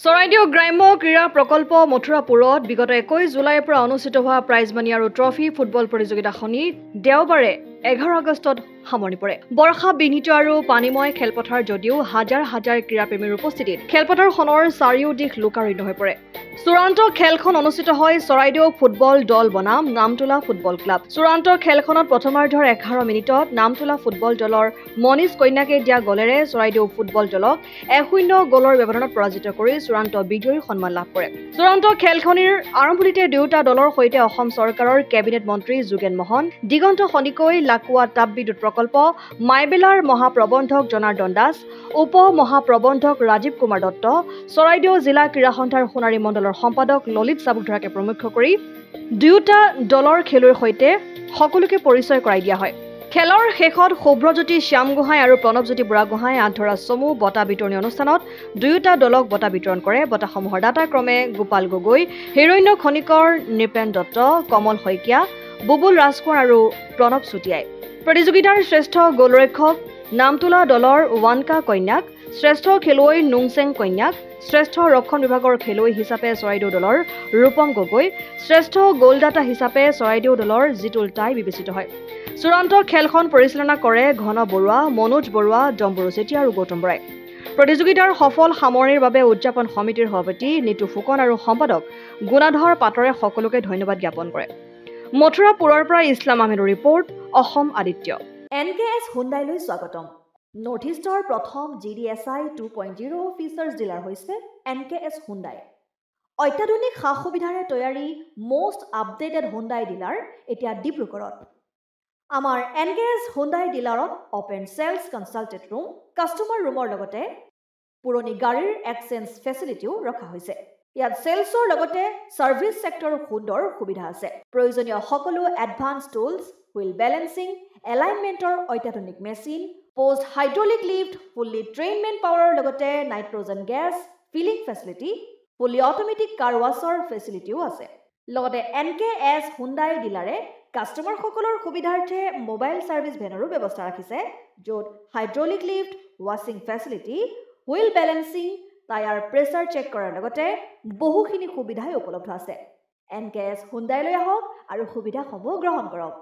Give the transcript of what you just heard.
চৰাইদেউ গ্ৰাম্য ক্ৰীড়া প্ৰকল্প মথুৰাপুৰত বিগত 21 জুলাইৰ পৰা অনুষ্ঠিত হোৱা প্ৰাইজ মানি আৰু ট্ৰফি ফুটবল প্ৰতিযোগিতাখনি দেওবাৰে 11 আগষ্টত সামৰণি পৰে। বৰ্ষা বিঘ্নিত আৰু পানীময় খেলপথাৰ যদিও হাজাৰ হাজাৰ ক্ৰীড়াপ্ৰেমীৰ উপস্থিতিত খেলপথাৰখনৰ চাৰিওদিশ লোকাৰণ্য হৈ পৰে। চূড়ান্ত খেলখন অনুষ্ঠিত হয় চৰাইদেউ ফুটবল দল বনাম নামতোলা ফুটবল ক্লাব। চূড়ান্ত খেলখনত প্ৰথমাৰ্ধৰ 11 মিনিটত নামতোলা ফুটবল দলৰ মনীষ কন্যাকে দিয়া গলেৰে চৰাইদেউ ফুটবল দলক 1-0 গলৰ ব্যৱধানত পৰাজিত কৰি চূড়ান্ত বিজয়ীৰ সন্মান লাভ কৰে। চূড়ান্ত খেলখনিৰ আৰম্ভণিতে দুয়োটা দলৰ সৈতে অসম চৰকাৰৰ কেবিনেট মন্ত্ৰী যোগেন মহন, দিগন্ত খনিকৈ, লাকুৱা তাপবিদ্যুৎ প্ৰকল্প, মাইবেলাৰ মহাপ্ৰবন্ধক জনাৰ্দন দাস, উপ মহাপ্ৰবন্ধক ৰাজীৱ কুমাৰ দত্ত, চৰাইদেউ জিলা ক্ৰীড়া সন্থাৰ সোণাৰী মণ্ডলৰ সম্পাদক ললিত চাবুকধৰাকে প্ৰমুখ কৰি দুয়োটা দলৰ খেলুৱৈৰ সৈতে সকলোকে পৰিচয় কৰাই দিয়া হয়। খেলৰ শেষত শুভ্ৰজ্যোতি শ্যামগোহাঁই আৰু প্ৰণৱজ্যোতি বুঢ়াগোহাঁই আঁঠধৰা চমু বঁটা বিতৰণী অনুষ্ঠানত দুয়োটা দলক বঁটা বিতৰণ কৰে। বঁটাসমূহৰ দাতা ক্ৰমে গোপাল গগৈ, হিৰণ্য খনিকৰ, নৃপেন দত্ত, কমল শইকীয়া, বুবুল ৰাজকোঁৱৰ আৰু প্ৰণৱ চুটিয়াই। প্ৰতিযোগিতাৰ শ্ৰেষ্ঠ গলৰক্ষক নামতোলা দলৰ ৱানকা কন্যাক, শ্ৰেষ্ঠ খেলুৱৈ নুংচেং কন্যাক, শ্ৰেষ্ঠ ৰক্ষণ বিভাগৰ খেলুৱৈ হিচাপে চৰাইদেউ দলৰ ৰূপম গগৈ, শ্ৰেষ্ঠ গ'লদাতা হিচাপে চৰাইদেউ দলৰ জিতুল টাই বিবেচিত হয়। চূড়ান্ত খেলখন পৰিচালনা কৰে ঘন বৰুৱা, মনোজ বৰুৱা, ডম্বৰু চেতিয়া আৰু গৌতম বৰাই। প্ৰতিযোগিতাৰ সফল সামৰণিৰ বাবে উদযাপন সমিতিৰ সভাপতি নিতু ফুকন আৰু সম্পাদক গুণাধৰ পাটৰে সকলোকে ধন্যবাদ জ্ঞাপন কৰে। মথুৰাপুৰৰ পৰা ইছলাম আহমেদৰ ৰিপৰ্ট, অসম আদিত্য। NKS হুণ্ডাইলৈ স্বাগতম। নৰ্থ ইষ্টৰ প্ৰথম GDSI 2.0 ফিচাৰ্ছ ডিলাৰ হৈছে NKS হুণ্ডাই। অত্যাধুনিক সা সুবিধাৰে তৈয়াৰী মষ্ট আপডেটেড হুণ্ডাই ডিলাৰ এতিয়া ডিব্ৰুগড়ত। আমাৰ NKS হুণ্ডাই ডিলাৰত open sales consulted room, customer ৰুমৰ লগতে পুৰণি গাড়ীৰ এক্সচেঞ্জ ফেচিলিটিও ৰখা হৈছে। ইয়াত চেলছৰ লগতে ছাৰ্ভিচ ছেক্টৰৰ সুন্দৰ সুবিধা আছে। প্ৰয়োজনীয় সকলো এডভান্স টুলছ, হুইল বেলেন্সিং, এলাইনমেণ্টৰ অত্যাধুনিক machine, post hydraulic lift, fully ট্ৰেইনমেণ্ট পাৱাৰৰ লগতে nitrogen gas filling facility, fully automatic car ৱাছৰ ফেচিলিটিও আছে। লগতে NKS হুণ্ডাই ডিলাৰে কাষ্টমাৰসকলৰ সুবিধাৰ্থে মোবাইল ছাৰ্ভিচ ভেনৰো ব্যৱস্থা ৰাখিছে, য'ত হাইড্ৰলিক লিফ্ট, ৱাশ্বিং facility, wheel balancing, tyre pressure check কৰাৰ লগতে বহুখিনি সুবিধাই উপলব্ধ আছে। NKS হুণ্ডাইলৈ আহক আৰু সুবিধাসমূহ গ্ৰহণ কৰক।